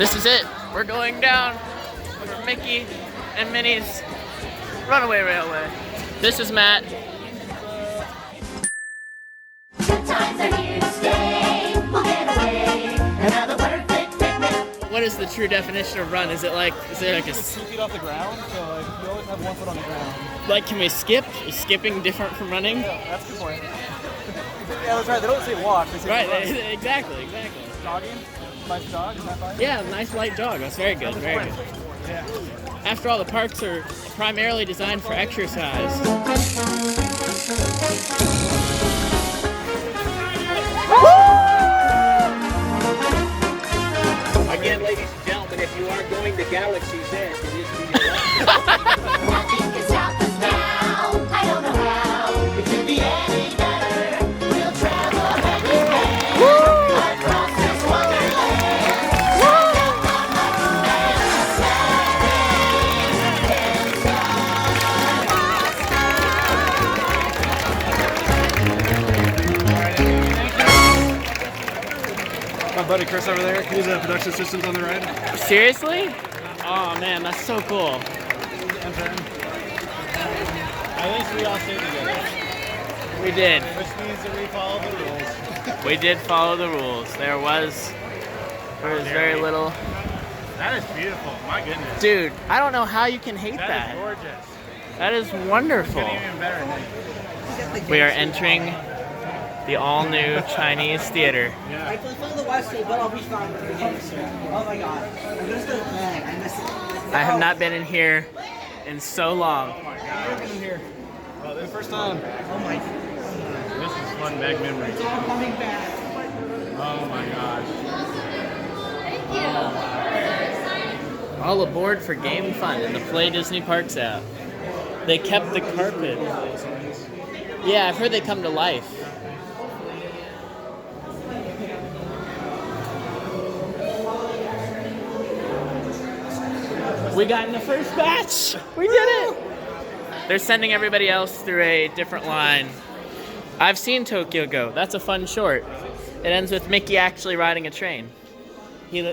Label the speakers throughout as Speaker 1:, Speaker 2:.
Speaker 1: This is it. We're going down for Mickey and Minnie's Runaway Railway. This is Matt.
Speaker 2: Good times are here to stay. We'll get away. Another perfect picnic.
Speaker 1: What is the true definition of run? Is there like a
Speaker 3: 2 feet off the ground, so like you always have 1 foot on the ground.
Speaker 1: like can we skip? Is skipping different from running?
Speaker 3: Yeah, that's a good point. Yeah, that's right. They don't say walk. They say
Speaker 1: Right.
Speaker 3: run.
Speaker 1: Exactly.
Speaker 3: Jogging. Nice jog. Is that fine?
Speaker 1: Yeah, nice light jog. That's very good. Very good.
Speaker 3: Yeah.
Speaker 1: After all, the parks are primarily designed for exercise.
Speaker 4: Again, ladies and gentlemen, if you are going to Galaxy's Edge, it is to your left.
Speaker 2: Nothing can stop us now. I don't know how. It could be any better. We'll travel hand in hand across this wonderland.
Speaker 3: My buddy Chris over there, he's a production assistant on the ride.
Speaker 1: Seriously? Oh man, that's so cool.
Speaker 3: At least we all stayed together.
Speaker 1: We did.
Speaker 3: Which means that we follow the rules.
Speaker 1: We did follow the rules. There was very little.
Speaker 3: That is beautiful. My goodness.
Speaker 1: Dude, I don't know how you can hate that.
Speaker 3: That is gorgeous.
Speaker 1: That is wonderful.
Speaker 3: Even better than
Speaker 1: We are entering the all-new Chinese theater.
Speaker 5: I follow the Westgate, but I'll be fine with the game. Oh my god. I'm gonna start playing. I miss it.
Speaker 1: I have not been in here in so long.
Speaker 3: Oh, this is the first time.
Speaker 5: Oh my.
Speaker 3: This is fun, big memory.
Speaker 5: It's all coming back.
Speaker 3: Oh my gosh.
Speaker 1: All aboard for game fun in the Play Disney Parks app. They kept the carpet. Yeah, I've heard they come to life. We got in the first batch! We did it! They're sending everybody else through a different line. I've seen Tokyo Go. That's a fun short. It ends with Mickey actually riding a train. He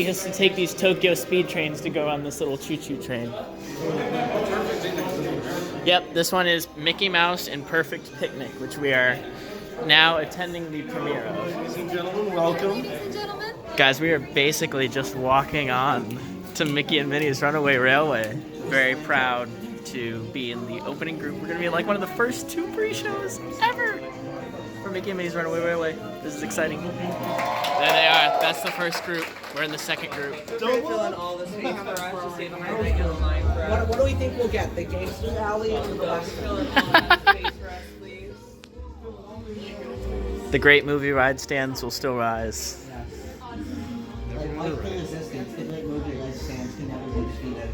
Speaker 1: has to take these Tokyo speed trains to go on this little choo-choo train. Yep, this one is Mickey Mouse and Perfect Picnic, which we are now attending the premiere of.
Speaker 3: Ladies and gentlemen, welcome.
Speaker 1: Guys, we are basically just walking on to Mickey and Minnie's Runaway Railway. Very proud to be in the opening group. We're gonna be like one of the first 2 pre-shows ever for Mickey and Minnie's Runaway Railway. This is exciting. There they are. That's the first group. We're in the second group.
Speaker 5: What do we think we'll get? The Gangster's Alley or the Westgate?
Speaker 1: The great movie ride stands will still rise.
Speaker 5: Like the Resistance, the great movie Life Stands can never be defeated.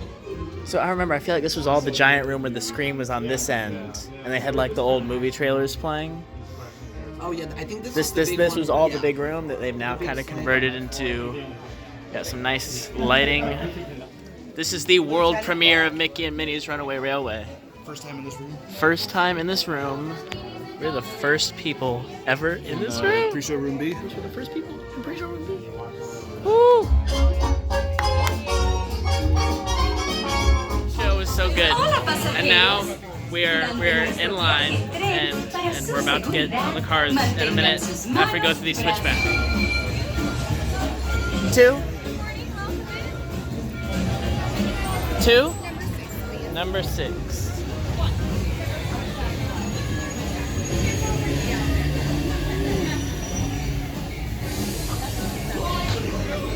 Speaker 1: So I remember, I feel like this was all the giant room where the screen was on this end, and they had like the old movie trailers playing.
Speaker 5: Oh yeah, I think
Speaker 1: This was all the big room that they've now kind of converted into. Got some nice lighting. This is the world premiere of Mickey and Minnie's Runaway Railway.
Speaker 3: First time in this room.
Speaker 1: First time in this room. We're the first people ever in this room.
Speaker 3: Pre-show room B.
Speaker 1: We're the first people in pre-show room B. Woo! Show was so good, and now we're in line, and we're about to get on the cars in a minute after we go through these switchbacks. 2. Number 6.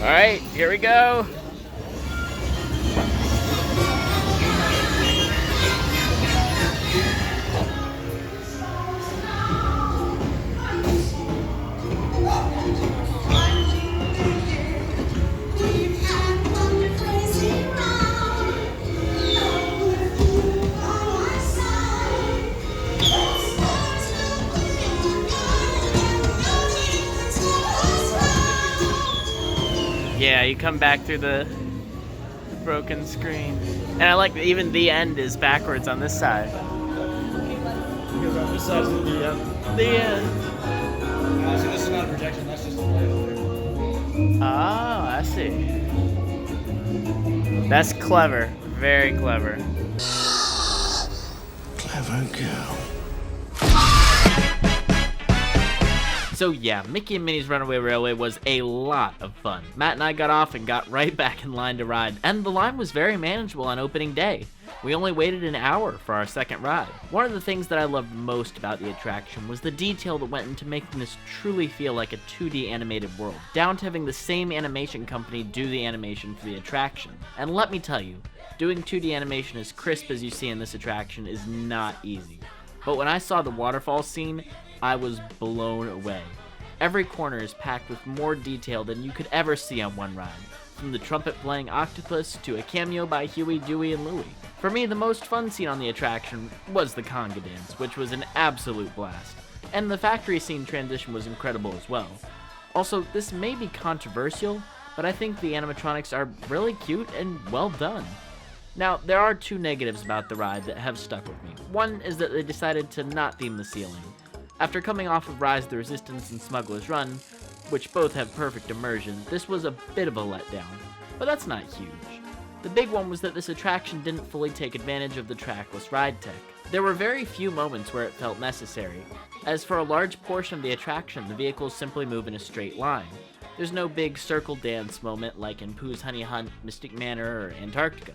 Speaker 1: All right, here we go. Yeah, you come back through the broken screen. And I like that even the end is backwards on this side.
Speaker 3: This side's the end.
Speaker 1: The end.
Speaker 3: So this is not a projection, that's just a light over there.
Speaker 1: Oh, I see. That's clever. Very clever.
Speaker 2: Clever girl.
Speaker 1: So yeah, Mickey and Minnie's Runaway Railway was a lot of fun. Matt and I got off and got right back in line to ride, and the line was very manageable on opening day. We only waited an hour for our second ride. One of the things that I loved most about the attraction was the detail that went into making this truly feel like a 2D animated world, down to having the same animation company do the animation for the attraction. And let me tell you, doing 2D animation as crisp as you see in this attraction is not easy. But when I saw the waterfall scene, I was blown away. Every corner is packed with more detail than you could ever see on one ride, from the trumpet playing octopus to a cameo by Huey, Dewey, and Louie. For me, the most fun scene on the attraction was the conga dance, which was an absolute blast. And the factory scene transition was incredible as well. Also, this may be controversial, but I think the animatronics are really cute and well done. Now, there are two negatives about the ride that have stuck with me. One is that they decided to not theme the ceiling. After coming off of Rise of the Resistance and Smuggler's Run, which both have perfect immersion, this was a bit of a letdown, but that's not huge. The big one was that this attraction didn't fully take advantage of the trackless ride tech. There were very few moments where it felt necessary, as for a large portion of the attraction, the vehicles simply move in a straight line. There's no big circle dance moment like in Pooh's Honey Hunt, Mystic Manor, or Antarctica.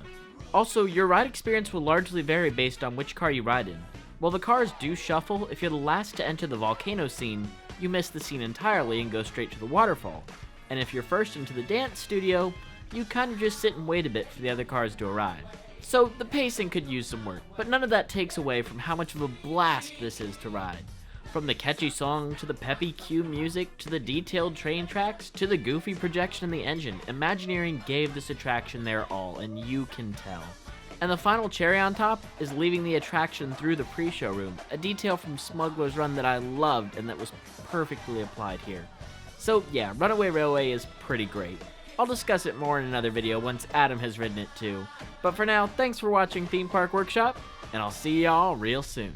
Speaker 1: Also, your ride experience will largely vary based on which car you ride in. While the cars do shuffle, if you're the last to enter the volcano scene, you miss the scene entirely and go straight to the waterfall. And if you're first into the dance studio, you kind of just sit and wait a bit for the other cars to arrive. So the pacing could use some work, but none of that takes away from how much of a blast this is to ride. From the catchy song, to the peppy cue music, to the detailed train tracks, to the goofy projection in the engine, Imagineering gave this attraction their all, and you can tell. And the final cherry on top is leaving the attraction through the pre-show room, a detail from Smuggler's Run that I loved and that was perfectly applied here. So yeah, Runaway Railway is pretty great. I'll discuss it more in another video once Adam has ridden it too. But for now, thanks for watching Theme Park Workshop, and I'll see y'all real soon.